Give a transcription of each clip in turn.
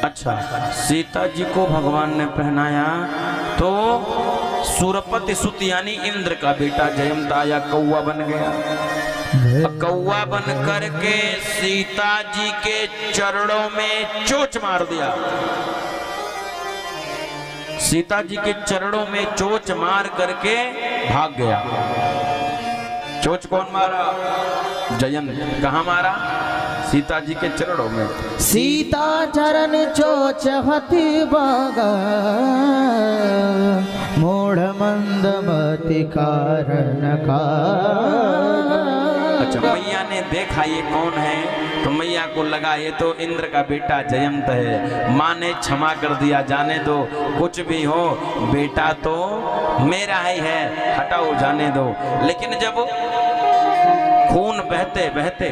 अच्छा, सीता जी को भगवान ने पहनाया तो सुरपति सुत यानी इंद्र का बेटा जयंत आया, कौवा बन गया। कौवा बन करके सीता जी के चरणों में चोंच मार दिया। सीता जी के चरणों में चोंच मार करके भाग गया। चोंच कौन मारा? जयंत। कहाँ मारा? सीता जी के चरणों में। सीता चरण चोच हति बागा, मूढ़ मंदमति कारण का। अच्छा, मैया ने देखा ये कौन है, तो मैया को लगा ये तो इंद्र का बेटा जयंत है। माँ ने क्षमा कर दिया, जाने दो, कुछ भी हो बेटा तो मेरा ही है, हटाओ जाने दो। लेकिन जब खून बहते बहते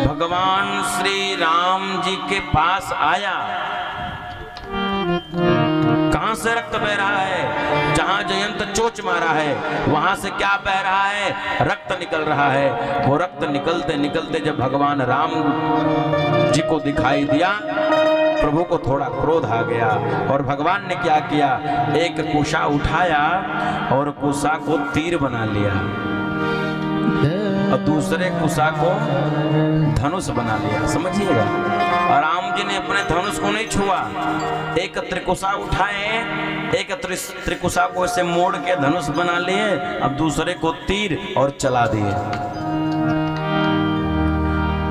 भगवान श्री राम जी के पास आया, कहां से रक्त बह रहा है? जहां जयंत चोंच मारा है वहां से क्या बह रहा है? रक्त निकल रहा है। वो रक्त निकलते निकलते जब भगवान राम जी को दिखाई दिया, प्रभु को थोड़ा क्रोध आ गया और भगवान ने क्या किया? एक कुशा उठाया और कुशा को तीर बना लिया और दूसरे कुशा को धनुष बना लिया। समझिएगा, और राम जी ने अपने धनुष को नहीं छुआ, एक त्रिकुशा उठाए, एक त्रिकुशा को ऐसे मोड़ के धनुष बना लिए, अब दूसरे को तीर और चला दिए।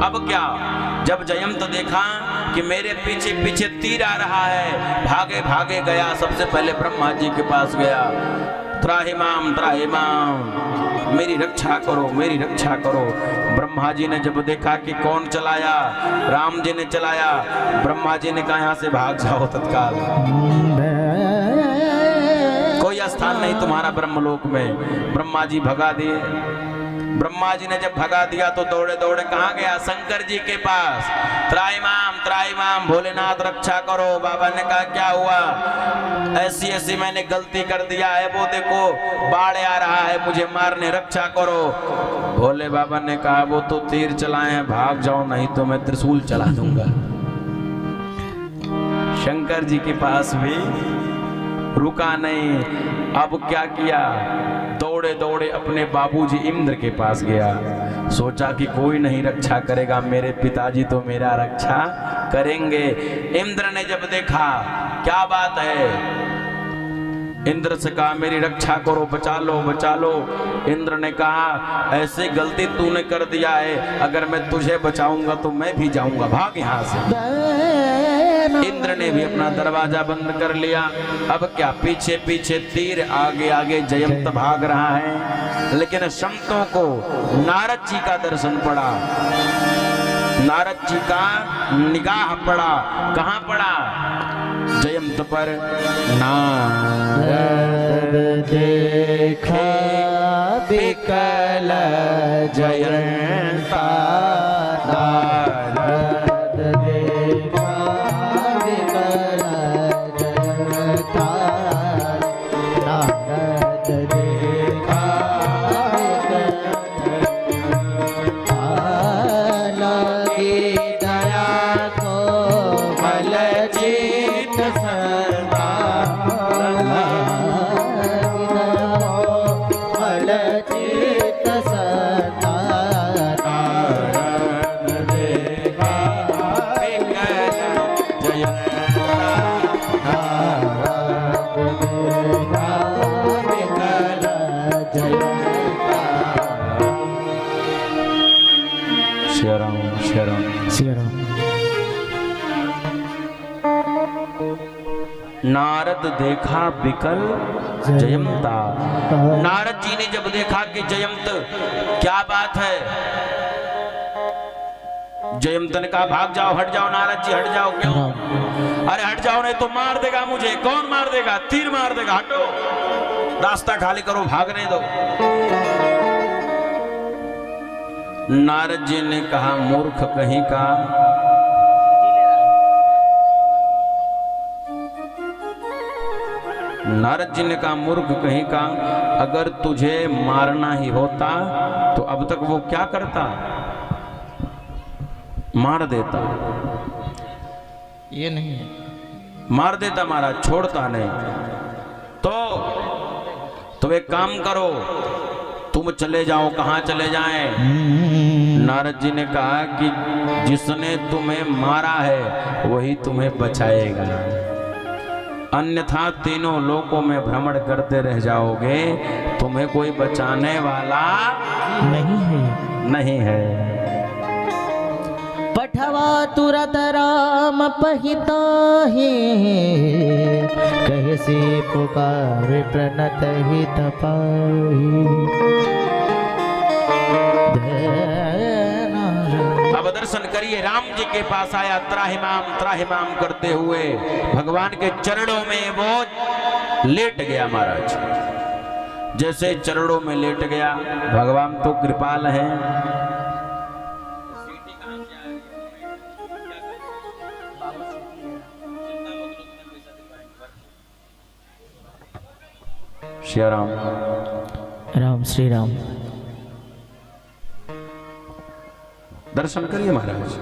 अब क्या? जब जयंत देखा कि मेरे पीछे पीछे तीर आ रहा है, भागे भागे गया, सबसे पहले ब्रह्मा जी के पास गया। त्राहिमाम त्राहिमाम, मेरी रक्षा करो, मेरी रक्षा करो। ब्रह्मा जी ने जब देखा कि कौन चलाया, राम जी ने चलाया, ब्रह्मा जी ने कहा यहाँ से भाग जाओ तत्काल, कोई स्थान नहीं तुम्हारा ब्रह्मलोक में। ब्रह्मा जी भगा दिए। ब्रह्मा जी ने जब भगा दिया तो दौड़े दौड़े कहाँ गया? शंकर जी के पास। त्राहिमाम त्राहिमाम, भोलेनाथ रक्षा करो। बाबा ने कहा क्या हुआ? ऐसी ऐसी मैंने गलती कर दिया है, वो देखो बाढ़ आ रहा है, मुझे मारने, रक्षा करो। भोले बाबा ने कहा वो तो तीर चलाए हैं, भाग जाओ नहीं तो मैं त्रिशूल चला दूंगा। शंकर जी के पास भी रुका नहीं। अब क्या किया? दौड़े दौड़े अपने बाबूजी इंद्र के पास गया। सोचा कि कोई नहीं रक्षा करेगा, मेरे पिताजी तो मेरा रक्षा करेंगे। इंद्र ने जब देखा क्या बात है, इंद्र से कहा मेरी रक्षा करो, बचा लो बचा लो। इंद्र ने कहा ऐसी गलती तूने कर दिया है, अगर मैं तुझे बचाऊंगा तो मैं भी जाऊंगा, भाग यहाँ से। इंद्र ने भी अपना दरवाजा बंद कर लिया। अब क्या? पीछे पीछे तीर, आगे आगे जयंत भाग रहा है। लेकिन संतों को नारद जी का दर्शन पड़ा, नारद जी का निगाह पड़ा। कहाँ पड़ा? जयंत पर। नारद देखे बिकल जयंता, नारद देखा बिकल जयंता, नारद देखा लगी दया को बल जीत सरदा, बल जीत सरदा, नारद देखा बिकल जयंता, नारद देखा बिकल जयंता। शरण शरण। नारद देखा बिकल जयंता। नारद जी ने जब देखा कि जयंत, क्या बात है? जयंत ने कहा भाग जाओ, हट जाओ नारद जी, हट जाओ। क्यों? अरे हट जाओ नहीं तो मार देगा मुझे। कौन मार देगा? तीर मार देगा, हटो, रास्ता खाली करो, भागने दो। नारद जी ने कहा मूर्ख कहीं का, नारद जी ने कहा मूर्ख कहीं का, अगर तुझे मारना ही होता तो अब तक वो क्या करता? मार देता, ये नहीं है। मार देता महाराज, छोड़ता नहीं। तो एक काम करो, तुम चले जाओ। कहाँ चले जाएं? नारद जी ने कहा कि जिसने तुम्हें मारा है वही तुम्हें बचाएगा, अन्यथा तीनों लोकों में भ्रमण करते रह जाओगे, तुम्हें कोई बचाने वाला नहीं है। पठवा तुरत राम पहिताहि, कैसे पुकार प्रणत हित पाहि। अब दर्शन करिए, राम जी के पास आया त्राहिमाम करते हुए, भगवान के चरणों में वो लेट गया महाराज। जैसे चरणों में लेट गया, भगवान तो कृपाल हैं। श्री राम राम श्री राम। दर्शन करिए महाराज।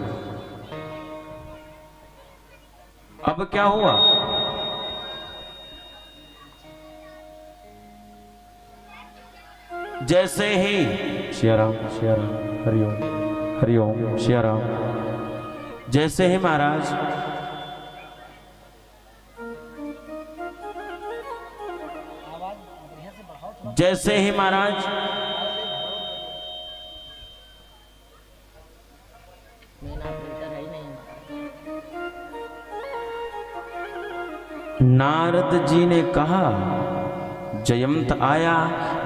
अब क्या हुआ? जैसे ही श्री राम हरिओम हरिओम श्री राम, जैसे ही महाराज नारद जी ने कहा, जयंत आया,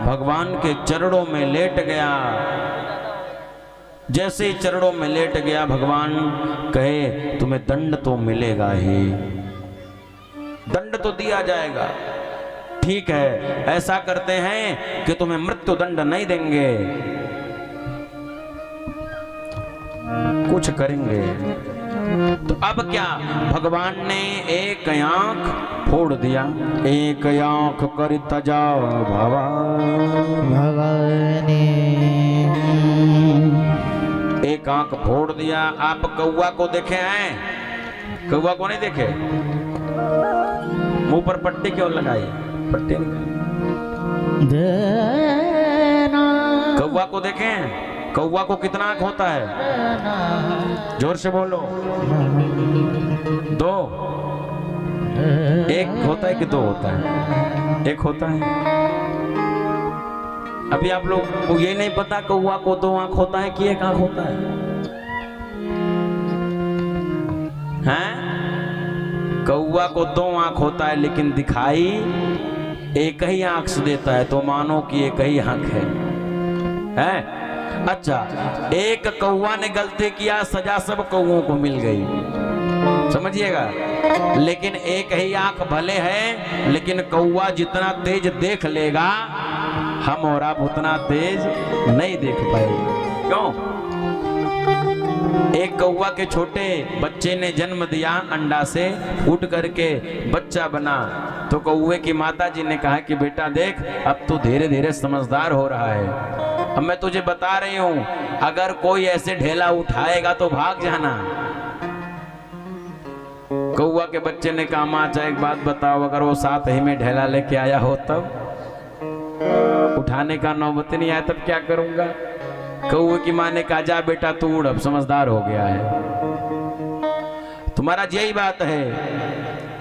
भगवान के चरणों में लेट गया। जैसे ही चरणों में लेट गया, भगवान कहे तुम्हें दंड तो मिलेगा ही, दंड तो दिया जाएगा। ठीक है, ऐसा करते हैं कि तुम्हें मृत्यु दंड नहीं देंगे, कुछ करेंगे। तो अब क्या, भगवान ने एक आंख फोड़ दिया। एक आंख कर तजा भवानी, एक आंख फोड़ दिया। आप कौवा को देखे हैं? कौवा को नहीं देखे? मुंह पर पट्टी क्यों लगाई? पट्टी कौवा को देखे हैं? कौवा को कितना आंख होता है? जोर से बोलो। दो? एक होता है कि दो होता है? एक होता है। अभी आप लोग को ये नहीं पता कौवा को दो आंख होता है कि एक आंख होता है? हैं? कौवा को दो आंख होता है, लेकिन दिखाई एक ही आंख से देता है, तो मानो कि एक ही आंख है। हैं? अच्छा, एक कौवा ने गलती किया, सजा सब कौवों को मिल गई, समझिएगा। लेकिन एक ही आंख भले है, लेकिन कौवा जितना तेज देख लेगा, हम और आप उतना तेज नहीं देख पाएंगे। क्यों? एक कौवा के छोटे बच्चे ने जन्म दिया, अंडा से फूट करके बच्चा बना। तो कौवे की माता जी ने कहा कि बेटा देख, अब तू धीरे धीरे समझदार हो रहा है, अब मैं तुझे बता रही हूं, अगर कोई ऐसे ढेला उठाएगा तो भाग जाना। कौवा के बच्चे ने कहा, माँ अच्छा एक बात बताओ, अगर वो साथ ही में ढेला लेके आया हो तब? उठाने का नौबत नहीं आया तब क्या करूंगा? कौवे की माँ ने कहा, जा बेटा तू उड़, अब समझदार हो गया है। तुम्हारा यही बात है,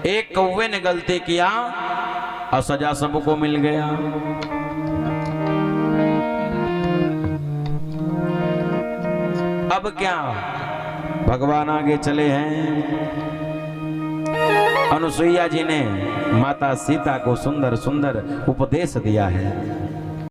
एक कौवे ने गलती किया और सजा सबको मिल गया। अब क्या, भगवान आगे चले हैं। अनुसुईया जी ने माता सीता को सुंदर सुंदर उपदेश दिया है।